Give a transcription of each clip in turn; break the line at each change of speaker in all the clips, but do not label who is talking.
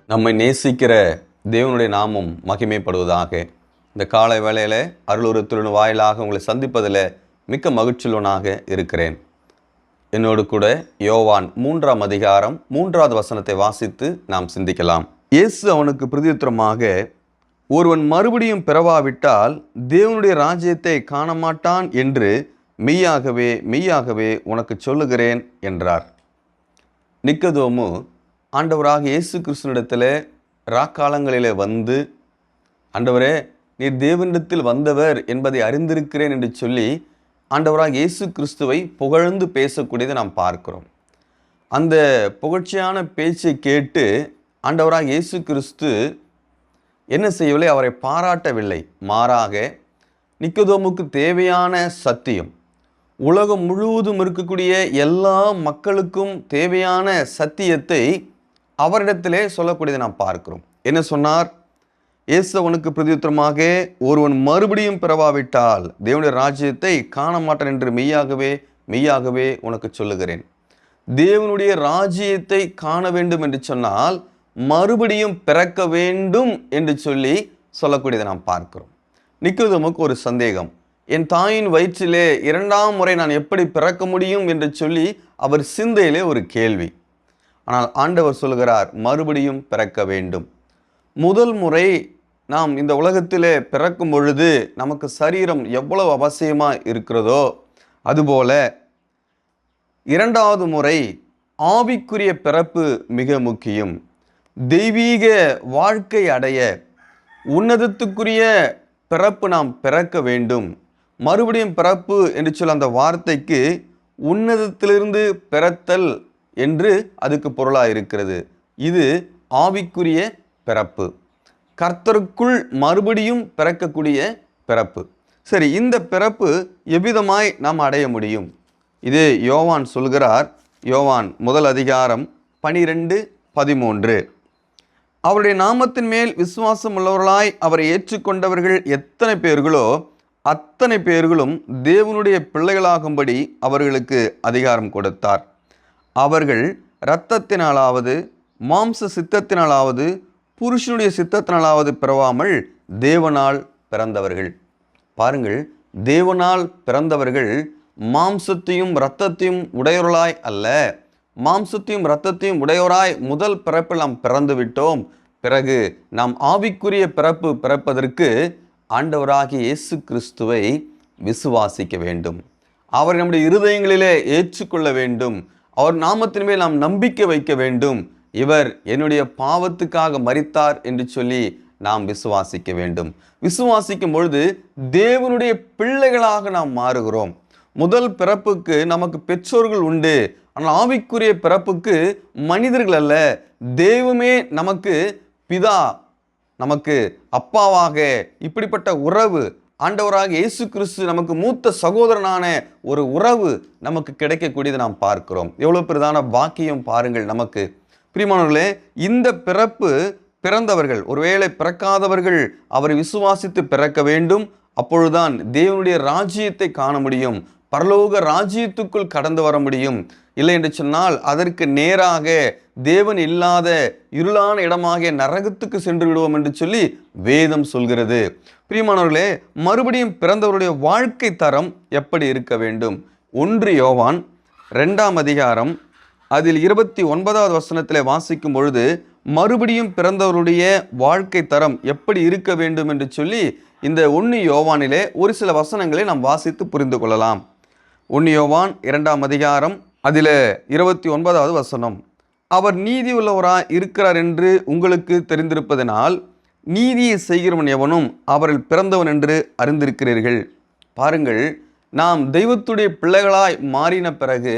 நம்மை நேசிக்கிற தேவனுடைய நாமம் மகிமைப்படுவதாக. இந்த காலை வேளையில் அருளுருத்தின் வாயிலாக உங்களை சந்திப்பதில் மிக்க மகிழ்ச்சியுள்ளவனாக இருக்கிறேன். என்னோடு கூட யோவான் 3ஆம் அதிகாரம் 3வது வசனத்தை வாசித்து நாம் சிந்திக்கலாம். இயேசு அவனுக்கு பிரதியுத்தரமாக, ஒருவன் மறுபடியும் பிறவாவிட்டால் தேவனுடைய ராஜ்யத்தை காணமாட்டான் என்று மெய்யாகவே மெய்யாகவே உனக்கு சொல்லுகிறேன் என்றார். நிக்கதோமு ஆண்டவராக இயேசு கிறிஸ்துவினிடத்தில் ராக்காலங்களிலே வந்து, ஆண்டவரே நீர் தேவனிடத்தில் வந்தவர் என்பதை அறிந்திருக்கிறேன் என்று சொல்லி ஆண்டவராக இயேசு கிறிஸ்துவை புகழ்ந்து பேசக்கூடியதை நாம் பார்க்கிறோம். அந்த புகழ்ச்சியான பேச்சை கேட்டு ஆண்டவராக இயேசு கிறிஸ்து என்ன செய்யவில்லை? அவரை பாராட்டவில்லை. மாறாக நிக்கதோமுக்கு தேவையான சத்தியம், உலகம் முழுவதும் இருக்கக்கூடிய எல்லா மக்களுக்கும் தேவையான சத்தியத்தை அவரிடத்திலே சொல்லக்கூடியதை நாம் பார்க்கிறோம். என்ன சொன்னார்? இயேசு அவனுக்கு பிரதியுத்தரமாக, ஒருவன் மறுபடியும் பிறவாவிட்டால் தேவனுடைய ராஜ்யத்தை காண மாட்டான் என்று மெய்யாகவே மெய்யாகவே உனக்கு சொல்லுகிறேன். தேவனுடைய ராஜ்யத்தை காண வேண்டும் என்று சொன்னால் மறுபடியும் பிறக்க வேண்டும் என்று சொல்லக்கூடியதை நாம் பார்க்கிறோம். நிக்கதோமுக்கு ஒரு சந்தேகம், என் தாயின் வயிற்றிலே 2ஆம் முறை நான் எப்படி பிறக்க முடியும் என்று சொல்லி அவர் சிந்தையிலே ஒரு கேள்வி. ஆனால் ஆண்டவர் சொல்கிறார், மறுபடியும் பிறக்க வேண்டும். முதல் முறை நாம் இந்த உலகத்திலே பிறக்கும் பொழுது நமக்கு சரீரம் எவ்வளவு அவசியமாக இருக்கிறதோ, அதுபோல 2வது முறை ஆவிக்குரிய பிறப்பு மிக முக்கியம். தெய்வீக வாழ்க்கை அடைய உன்னதத்துக்குரிய பிறப்பு நாம் பிறக்க வேண்டும். மறுபடியும் பிறப்பு என்று சொல்ல அந்த வார்த்தைக்கு உன்னதத்திலிருந்து பிறத்தல் என்று அதுக்கு பொருளாக இருக்கிறது. இது ஆவிக்குரிய பிறப்பு, கர்த்தருக்குள் மறுபடியும் பிறக்கக்கூடிய பிறப்பு. சரி, இந்த பிறப்பு எவ்விதமாய் நாம் அடைய முடியும்? இது யோவான் சொல்கிறார். யோவான் 1 அதிகாரம் 12-13. அவருடைய நாமத்தின் மேல் விசுவாசம் உள்ளவர்களாய் அவரை ஏற்றுக்கொண்டவர்கள் எத்தனை பேர்களோ அத்தனை பேர்களும் தேவனுடைய பிள்ளைகளாகும்படி அவர்களுக்கு அதிகாரம் கொடுத்தார். அவர்கள் இரத்தத்தினாலாவது மாம்ச சித்தத்தினாலாவது புருஷனுடைய சித்தத்தினாலாவது பிறவாமல் தேவனால் பிறந்தவர்கள். பாருங்கள், தேவனால் பிறந்தவர்கள் மாம்சத்தையும் இரத்தத்தையும் உடையவர்களாய் அல்ல. மாம்சத்தையும் இரத்தத்தையும் உடையவராய் முதல் பிறப்பில் நாம் பிறந்து விட்டோம். பிறகு நாம் ஆவிக்குரிய பிறப்பு பிறப்பதற்கு ஆண்டவராகிய இயேசு கிறிஸ்துவை விசுவாசிக்க வேண்டும். அவரை நம்முடைய இருதயங்களிலே ஏற்றுக்கொள்ள வேண்டும். அவர் நாமத்தின் மேல் நாம் நம்பிக்கை வைக்க வேண்டும். இவர் என்னுடைய பாவத்துக்காக மரித்தார் என்று சொல்லி நாம் விசுவாசிக்க வேண்டும். விசுவாசிக்கும் பொழுது தேவனுடைய பிள்ளைகளாக நாம் மாறுகிறோம். முதல் பிறப்புக்கு நமக்கு பெற்றோர்கள் உண்டு. ஆனால் ஆவிக்குரிய பிறப்புக்கு மனிதர்கள் அல்ல, தெய்வமே நமக்கு பிதா, நமக்கு அப்பாவாக இப்படிப்பட்ட உறவு, ஆண்டவராக இயேசு கிறிஸ்து நமக்கு மூத்த சகோதரனான ஒரு உறவு நமக்கு கிடைக்கக்கூடியது நாம் பார்க்கிறோம். எவ்வளவு பிரதான பாக்கியம் பாருங்கள் நமக்கு. பிரியமானவர்களே, இந்த பிறப்பு பிறந்தவர்கள், ஒருவேளை பிறக்காதவர்கள் அவரை விசுவாசித்து பிறக்க வேண்டும். அப்பொழுதுதான் தேவனுடைய ராஜ்யத்தை காண முடியும், பரலோக ராஜ்யத்துக்குள் கடந்து வர முடியும். இல்லை என்று சொன்னால் அதற்கு நேராக தேவன் இல்லாத இருளான இடமாகிய நரகத்துக்கு சென்று விடுவோம் என்று சொல்லி வேதம் சொல்கிறது. பிரியமானவர்களே, மறுபடியும் பிறந்தவருடைய வாழ்க்கை தரம் எப்படி இருக்க வேண்டும்? 1 யோவான் 2ஆம் அதிகாரம் அதில் 29வது வசனத்திலே வாசிக்கும் பொழுது மறுபடியும் பிறந்தவருடைய வாழ்க்கை தரம் எப்படி இருக்க வேண்டும் என்று சொல்லி இந்த 1 யோவானிலே ஒரு சில வசனங்களை நாம் வாசித்து புரிந்து கொள்ளலாம். 1 யோவான் 2ஆம் அதிகாரம் அதில் 29வது வசனம், அவர் நீதி உள்ளவராய் இருக்கிறார் என்று உங்களுக்கு தெரிந்திருப்பதனால் நீதியை செய்கிறவன் எவனும் அவரில் பிறந்தவன் என்று அறிந்திருக்கிறீர்கள். பாருங்கள், நாம் தெய்வத்துடைய பிள்ளைகளாய் மாறின பிறகு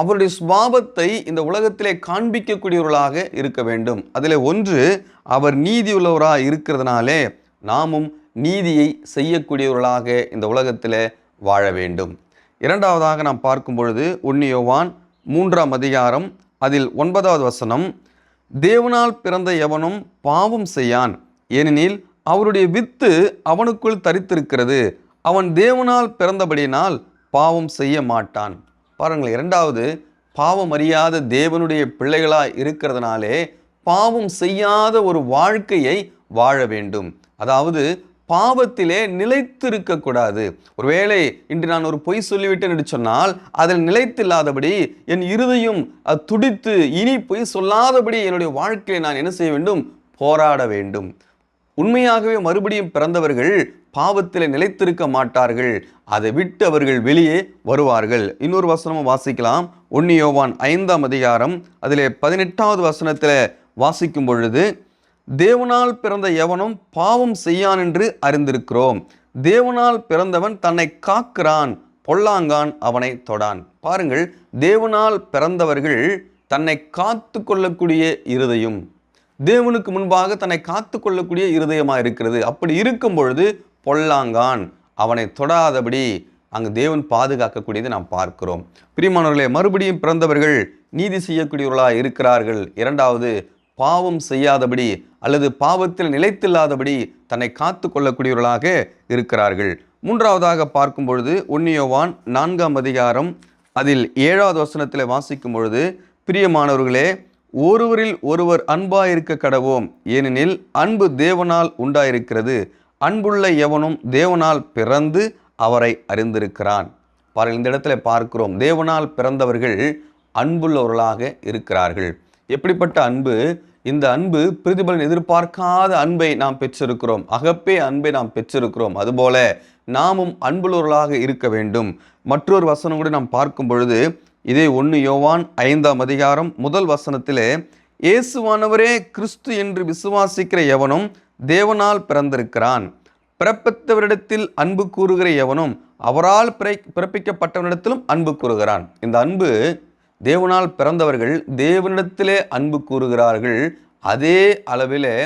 அவருடைய சுபாவத்தை இந்த உலகத்திலே காண்பிக்கக்கூடியவர்களாக இருக்க வேண்டும். அதில் ஒன்று, அவர் நீதி உள்ளவராய் இருக்கிறதுனாலே நாமும் நீதியை செய்யக்கூடியவர்களாக இந்த உலகத்தில் வாழ வேண்டும். 2வதாக நாம் பார்க்கும் பொழுது 1 யோவான் 3ஆம் அதிகாரம் அதில் 9வது வசனம், தேவனால் பிறந்த எவனும் பாவம் செய்யான், ஏனெனில் அவருடைய வித்து அவனுக்குள் தரித்திருக்கிறது, அவன் தேவனால் பிறந்தபடியினால் பாவம் செய்ய மாட்டான். பாருங்கள், 2வது, பாவம் அறியாத தேவனுடைய பிள்ளைகளாய் இருக்கிறதுனாலே பாவம் செய்யாத ஒரு வாழ்க்கையை வாழ வேண்டும். அதாவது பாவத்திலே நிலைத்திருக்க கூடாது. ஒருவேளை இன்று நான் ஒரு பொய் சொல்லிவிட்டேன் என்று சொன்னால் அதில் நிலைத்தில்லாதபடி என் இருதயம் துடித்து இனி பொய் சொல்லாதபடி என்னுடைய வாழ்க்கையை நான் என்ன செய்ய வேண்டும்? போராட வேண்டும். உண்மையாகவே மறுபடியும் பிறந்தவர்கள் பாவத்திலே நிலைத்திருக்க மாட்டார்கள். அதை விட்டு அவர்கள் வெளியே வருவார்கள். இன்னொரு வசனமும் வாசிக்கலாம். 1 யோவான் 5ஆம் அதிகாரம் அதிலே 18வது வசனத்தில் வாசிக்கும் பொழுது, தேவனால் பிறந்த எவனும் பாவம் செய்யான் என்று அறிந்திருக்கிறோம். தேவனால் பிறந்தவன் தன்னை காக்கிறான், பொல்லாங்கான் அவனை தொடான். பாருங்கள், தேவனால் பிறந்தவர்கள் தன்னை காத்து கொள்ளக்கூடிய இருதயம், தேவனுக்கு முன்பாக தன்னை காத்து கொள்ளக்கூடிய இருதயமாக இருக்கிறது. அப்படி இருக்கும் பொழுது பொல்லாங்கான் அவனை தொடாதபடி அங்கு தேவன் பாதுகாக்கக்கூடியதை நாம் பார்க்கிறோம். பிரியமானவர்களே, மறுபடியும் பிறந்தவர்கள் நீதி செய்யக்கூடியவர்களாக இருக்கிறார்கள். இரண்டாவது, பாவம் செய்யாதபடி அல்லது பாவத்தில் நிலைத்தில்லாதபடி தன்னை காத்து கொள்ளக்கூடியவர்களாக இருக்கிறார்கள். மூன்றாவதாக பார்க்கும் பொழுது 1 யோவான் 4ஆம் அதிகாரம் அதில் 7வது வசனத்தில் வாசிக்கும் பொழுது, பிரியமானவர்களே, ஒருவரில் ஒருவர் அன்பாயிருக்க கடவோம், ஏனெனில் அன்பு தேவனால் உண்டாயிருக்கிறது. அன்புள்ள எவனும் தேவனால் பிறந்து அவரை அறிந்திருக்கிறான். பாருங்கள், இந்த இடத்துல பார்க்கிறோம், தேவனால் பிறந்தவர்கள் அன்புள்ளவர்களாக இருக்கிறார்கள். எப்படிப்பட்ட அன்பு? இந்த அன்பு பிரதிபலன் எதிர்பார்க்காத அன்பை நாம் பெற்றிருக்கிறோம். அகப்பே அன்பை நாம் பெற்றிருக்கிறோம். அதுபோல நாமும் அன்புள்ளவர்களாக இருக்க வேண்டும். மற்றொரு வசனம் கூட நாம் பார்க்கும் பொழுது, இதே 1 யோவான் 5ஆம் அதிகாரம் 1 வசனத்திலே, இயேசுவானவரே கிறிஸ்து என்று விசுவாசிக்கிற எவனும் தேவனால் பிறந்திருக்கிறான். பிறப்பித்தவரிடத்தில் அன்பு கூறுகிற எவனும் அவரால் பிறப்பிக்கப்பட்டவனிடத்திலும் அன்பு கூறுகிறான். இந்த அன்பு, தேவனால் பிறந்தவர்கள் தேவனிடத்திலே அன்பு கூறுகிறார்கள், அதே அளவிலே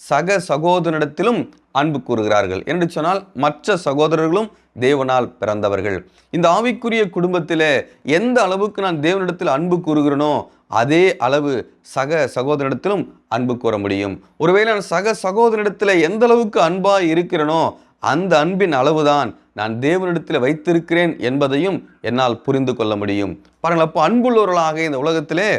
சக சகோதரனிடத்திலும் அன்பு கூறுகிறார்கள் என்று சொன்னால் மற்ற சகோதரர்களும் தேவனால் பிறந்தவர்கள். இந்த ஆவிக்குரிய குடும்பத்திலே எந்த அளவுக்கு நான் தேவனிடத்தில் அன்பு கூறுகிறேனோ அதே அளவு சக சகோதரனிடத்திலும் அன்பு கூற முடியும். ஒருவேளை நான் சக சகோதரனிடத்தில் எந்த அளவுக்கு அன்பாய் இருக்கிறேனோ அந்த அன்பின் அளவுதான் நான் தேவனிடத்தில் வைத்திருக்கிறேன் என்பதையும் என்னால் புரிந்து கொள்ள முடியும். பாருங்கள், அப்போ அன்புள்ளவர்களாக இந்த உலகத்திலே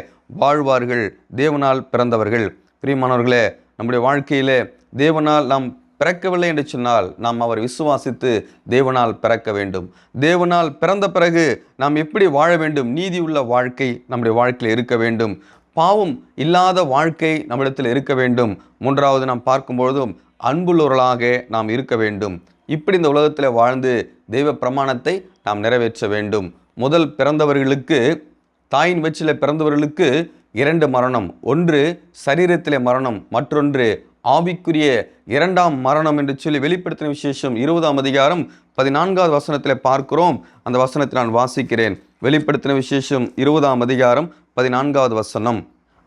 வாழ்வார்கள் தேவனால் பிறந்தவர்கள். பிரியமானவர்களே, நம்முடைய வாழ்க்கையிலே தேவனால் நாம் பிறக்கவில்லை என்று சொன்னால் நாம் அவரை விசுவாசித்து தேவனால் பிறக்க வேண்டும். தேவனால் பிறந்த பிறகு நாம் எப்படி வாழ வேண்டும்? நீதியுள்ள வாழ்க்கை நம்முடைய வாழ்க்கையில் இருக்க வேண்டும். பாவம் இல்லாத வாழ்க்கை நம்மிடத்தில் இருக்க வேண்டும். மூன்றாவது, நாம் பார்க்கும்பொழுதும் அன்புள்ளவர்களாக நாம் இருக்க வேண்டும். இப்படி இந்த உலகத்தில் வாழ்ந்து தெய்வ பிரமாணத்தை நாம் நிறைவேற்ற வேண்டும். முதல் பிறந்தவர்களுக்கு, தாயின் வயிற்றிலே பிறந்தவர்களுக்கு 2 மரணம். ஒன்று சரீரத்திலே மரணம், மற்றொன்று ஆவிக்குரிய 2ஆம் மரணம் என்று சொல்லி வெளிப்படுத்தின விசேஷம் 20ஆம் அதிகாரம் 14வது வசனத்தில் பார்க்கிறோம். அந்த வசனத்தை நான் வாசிக்கிறேன். வெளிப்படுத்தின விசேஷம் 20ஆம் அதிகாரம் 14வது வசனம்.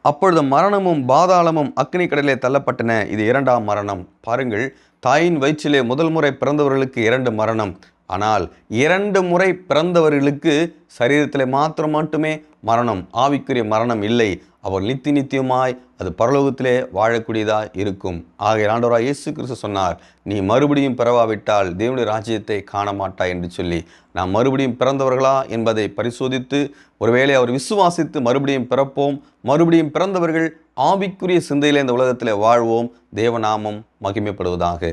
அப்பொழுது மரணமும் பாதாளமும் அக்னி கடலிலே தள்ளப்பட்டன. இது 2ஆம் மரணம். பாருங்கள், தாயின் வயிற்றிலே முதல் முறை பிறந்தவர்களுக்கு 2 மரணம். ஆனால் 2 முறை பிறந்தவர்களுக்கு சரீரத்திலே மாத்திரம் மட்டுமே மரணம், ஆவிக்குரிய மரணம் இல்லை. அவர் நித்தியமாய் அது பரலோகத்திலே வாழக்கூடியதாக இருக்கும். ஆகிய ஆண்டவராய் இயேசு கிறிஸ்து சொன்னார், நீ மறுபடியும் பிறவாவிட்டால் தேவனுடைய ராஜ்யத்தை காண மாட்டாய் என்று சொல்லி, நாம் மறுபடியும் பிறந்தவர்களா என்பதை பரிசோதித்து ஒருவேளை அவர் விசுவாசித்து மறுபடியும் பிறப்போம். மறுபடியும் பிறந்தவர்கள் ஆவிக்குரிய சிந்தையிலே இந்த உலகத்தில் வாழ்வோம். தேவநாமம் மகிமைப்படுவதாக.